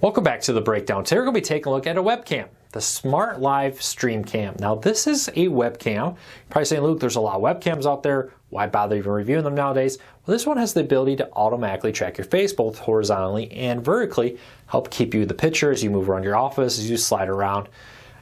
Welcome back to the breakdown. Today we're going to be taking a look at a webcam, the Smart Live Stream Cam. Now this is a webcam. You're probably saying, Luke, there's a lot of webcams out there. Why bother even reviewing them nowadays? Well, this one has the ability to automatically track your face both horizontally and vertically, help keep you in the picture as you move around your office, as you slide around.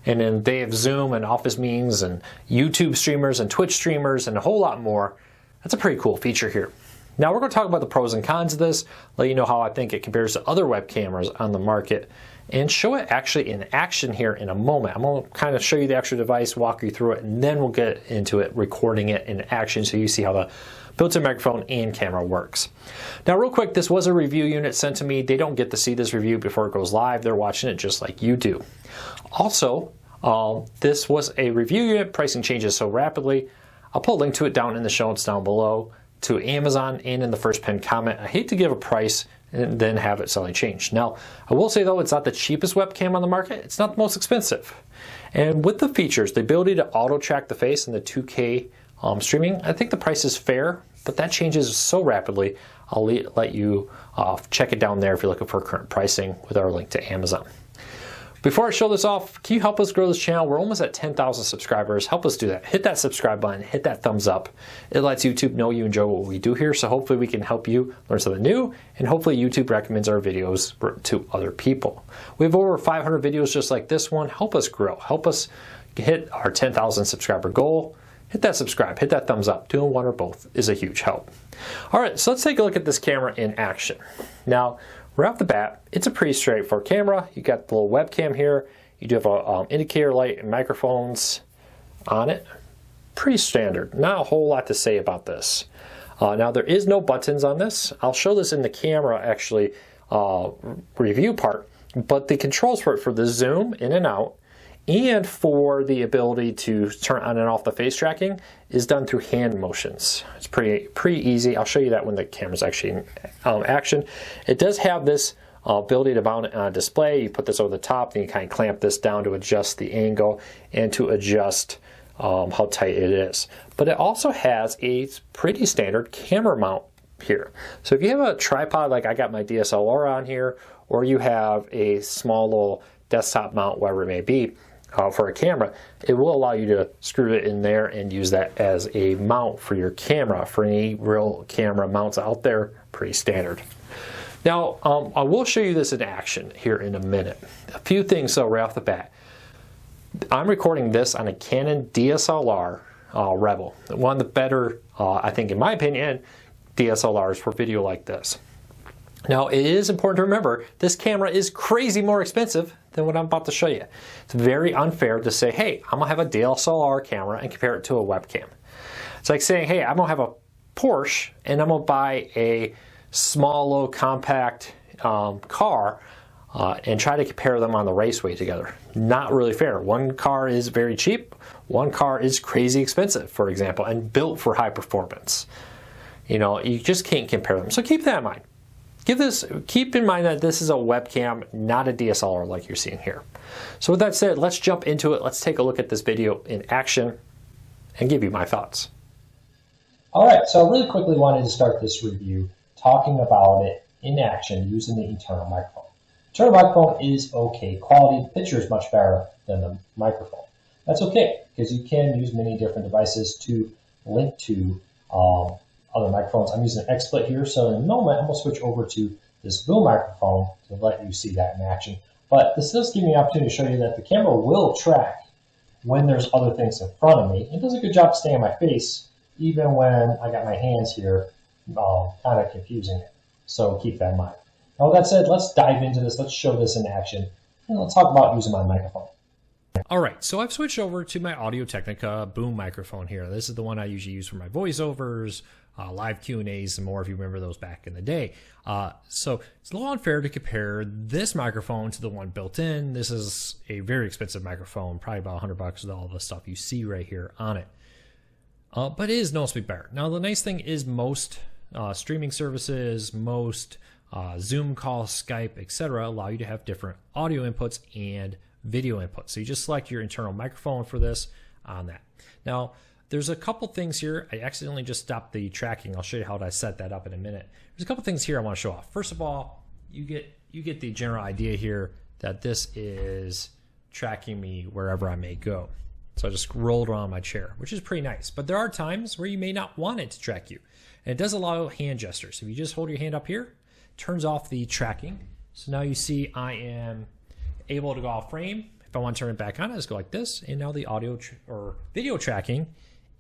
And then they have Zoom and Office meetings and YouTube streamers and Twitch streamers and a whole lot more. That's a pretty cool feature here. Now we're going to talk about the pros and cons of this, let you know how I think it compares to other web cameras on the market, and show it actually in action here in a moment. I'm going to kind of show you the actual device, walk you through it, and then we'll get into it, recording it in action so you see how the built-in microphone and camera works. Now real quick, this was a review unit sent to me. They don't get to see this review before it goes live. They're watching it just like you do. Also, this was a review unit. Pricing changes so rapidly. I'll put a link to it down in the show notes down below, to Amazon, and in the first pinned comment. I hate to give a price and then have it suddenly change. Now, I will say though, it's not the cheapest webcam on the market. It's not the most expensive. And with the features, the ability to auto track the face and the 2K streaming, I think the price is fair, but that changes so rapidly. I'll let you check it down there if you're looking for current pricing with our link to Amazon. Before I show this off, can you help us grow this channel? We're almost at 10,000 subscribers. Help us do that. Hit that subscribe button, hit that thumbs up. It lets YouTube know you enjoy what we do here, so hopefully we can help you learn something new, and hopefully YouTube recommends our videos to other people. We have over 500 videos just like this one. Help us grow. Help us hit our 10,000 subscriber goal. Hit that subscribe, hit that thumbs up. Doing one or both is a huge help. All right, so let's take a look at this camera in action. Now, right off the bat, it's a pretty straightforward camera. You got the little webcam here. You do have an indicator light and microphones on it. Pretty standard. Not a whole lot to say about this. Now, there is no buttons on this. I'll show this in the camera, actually, review part. But the controls for the zoom in and out, and for the ability to turn on and off the face tracking is done through hand motions. It's pretty easy. I'll show you that when the camera's actually in action. It does have this ability to mount it on a display. You put this over the top, then you kind of clamp this down to adjust the angle and to adjust how tight it is. But it also has a pretty standard camera mount here. So if you have a tripod like I got my DSLR on here, or you have a small little desktop mount, wherever it may be, for a camera, it will allow you to screw it in there and use that as a mount for your camera. For any real camera mounts out there, pretty standard. Now, I will show you this in action here in a minute. A few things though right off the bat. I'm recording this on a Canon DSLR Rebel. One of the better, I think in my opinion, DSLRs for video like this. Now, it is important to remember, this camera is crazy more expensive than what I'm about to show you. It's very unfair to say, hey, I'm gonna have a DSLR camera and compare it to a webcam. It's like saying, hey, I'm gonna have a Porsche and I'm gonna buy a small, low, compact car and try to compare them on the raceway together. Not really fair. One car is very cheap, one car is crazy expensive, for example, and built for high performance. You know, you just can't compare them. So keep that in mind. Keep in mind that this is a webcam, not a DSLR like you're seeing here. So with that said, let's jump into it. Let's take a look at this video in action and give you my thoughts. All right, so I really quickly wanted to start this review talking about it in action using the internal microphone. Internal microphone is okay quality. The picture is much better than the microphone. That's okay, because you can use many different devices to link to other microphones. I'm using an XSplit here, so in a moment I'm going to switch over to this boom microphone to let you see that in action. But this does give me an opportunity to show you that the camera will track when there's other things in front of me. It does a good job staying on my face, even when I got my hands here, kind of confusing it. So keep that in mind. Now with that said, let's dive into this. Let's show this in action, and let's talk about using my microphone. All right, so I've switched over to my Audio Technica boom microphone here. This is the one I usually use for my voiceovers, live Q&As, and more if you remember those back in the day. So it's a little unfair to compare this microphone to the one built in. This is a very expensive microphone, probably about $100 with all the stuff you see right here on it. But it is noticeably better. Now the nice thing is most streaming services, most Zoom calls, Skype, etc. allow you to have different audio inputs and video inputs. So you just select your internal microphone for this on that. Now, there's a couple things here. I accidentally just stopped the tracking. I'll show you how to set that up in a minute. There's a couple things here I want to show off. First of all, you get you get the general idea here that this is tracking me wherever I may go. So I just rolled around my chair, which is pretty nice. But there are times where you may not want it to track you. And it does allow hand gestures. If you just hold your hand up here, it turns off the tracking. So now you see I am able to go off frame. If I want to turn it back on, I just go like this. And now the audio or video tracking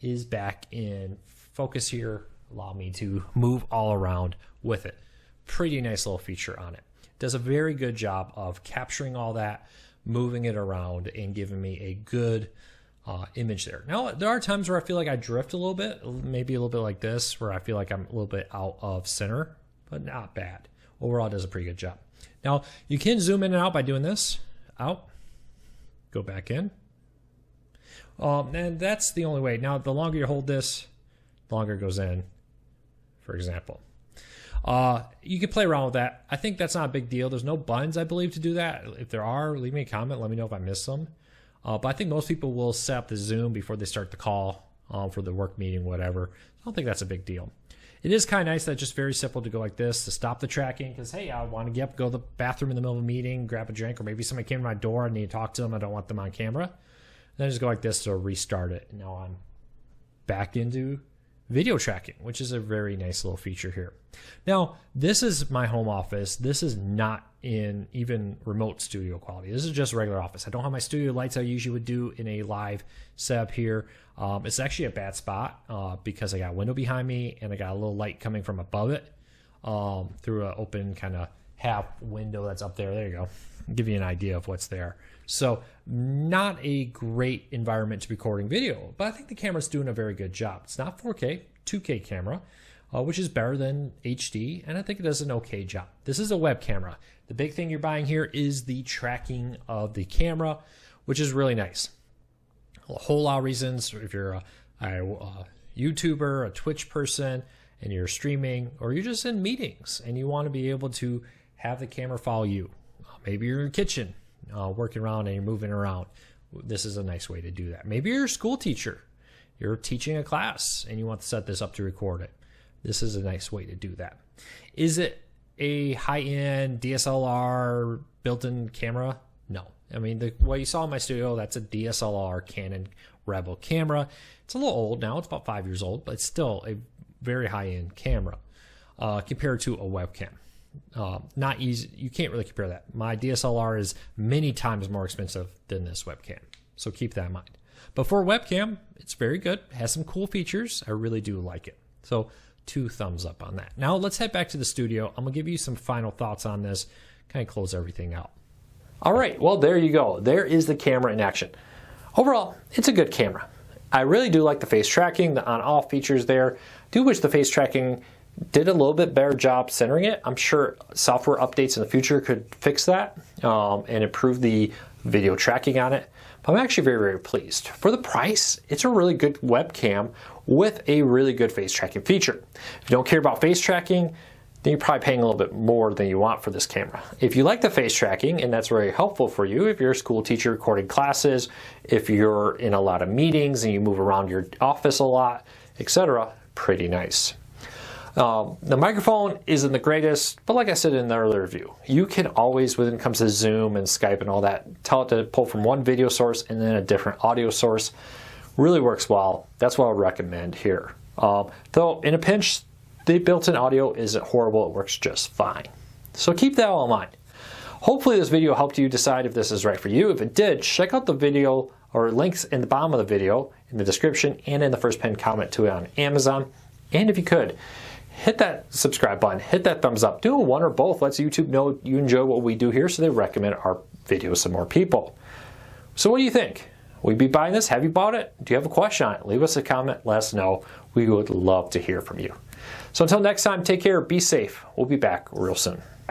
is back in focus here. Allow me to move all around with it. Pretty nice little feature on it. Does a very good job of capturing all that, moving it around, and giving me a good image there. Now, there are times where I feel like I drift a little bit, maybe a little bit like this, where I feel like I'm a little bit out of center, but not bad. Overall, it does a pretty good job. Now, you can zoom in and out by doing this. Out, go back in. And that's the only way. Now, the longer you hold this, the longer it goes in, for example. You can play around with that. I think that's not a big deal. There's no buttons, I believe, to do that. If there are, leave me a comment. Let me know if I missed some. But I think most people will set up the Zoom before they start the call for the work meeting, whatever. I don't think that's a big deal. It is kind of nice that it's just very simple to go like this to stop the tracking because, hey, I want to get up, go to the bathroom in the middle of a meeting, grab a drink, or maybe somebody came to my door and I need to talk to them. I don't want them on camera. And then I just go like this to restart it. And now I'm back into video tracking, which is a very nice little feature here. Now, this is my home office. This is not in even remote studio quality. This is just regular office. I don't have my studio lights I usually would do in a live setup here. It's actually a bad spot because I got a window behind me and I got a little light coming from above it through an open kind of half window that's up there. There you go. Give you an idea of what's there. So not a great environment to be recording video, but I think the camera's doing a very good job. It's not 4K, 2K camera, which is better than HD, and I think it does an okay job. This is a web camera. The big thing you're buying here is the tracking of the camera, which is really nice. A whole lot of reasons. If you're a YouTuber, a Twitch person, and you're streaming, or you're just in meetings and you want to be able to have the camera follow you. Maybe you're in the kitchen working around and you're moving around. This is a nice way to do that. Maybe you're a school teacher. You're teaching a class and you want to set this up to record it. This is a nice way to do that. Is it a high-end DSLR built-in camera? No. I mean, what you saw in my studio, that's a DSLR Canon Rebel camera. It's a little old now. It's about 5 years old, but it's still a very high-end camera compared to a webcam. Not easy. You can't really compare that. My DSLR is many times more expensive than this webcam. So keep that in mind. But for a webcam, it's very good. It has some cool features. I really do like it. So 2 thumbs up on that. Now let's head back to the studio. I'm going to give you some final thoughts on this, kind of close everything out. All right, well, there you go. There is the camera in action. Overall, it's a good camera. I really do like the face tracking, the on-off features there. Do wish the face tracking did a little bit better job centering it. I'm sure software updates in the future could fix that and improve the video tracking on it. But I'm actually very, very pleased. For the price, it's a really good webcam with a really good face tracking feature. If you don't care about face tracking, then you're probably paying a little bit more than you want for this camera. If you like the face tracking, and that's very helpful for you, if you're a school teacher recording classes, if you're in a lot of meetings and you move around your office a lot, etc., pretty nice. The microphone isn't the greatest, but like I said in the earlier review, you can always, when it comes to Zoom and Skype and all that, tell it to pull from one video source and then a different audio source. Really works well. That's what I would recommend here. Though in a pinch, the built-in audio isn't horrible. It works just fine. So keep that all in mind. Hopefully this video helped you decide if this is right for you. If it did, check out the video or links in the bottom of the video, in the description, and in the first pinned comment to it on Amazon. And if you could, hit that subscribe button, hit that thumbs up. Doing one or both lets YouTube know you enjoy what we do here, so they recommend our videos to more people. So what do you think? Will you be buying this? Have you bought it? Do you have a question on it? Leave us a comment. Let us know. We would love to hear from you. So until next time, take care. Be safe. We'll be back real soon.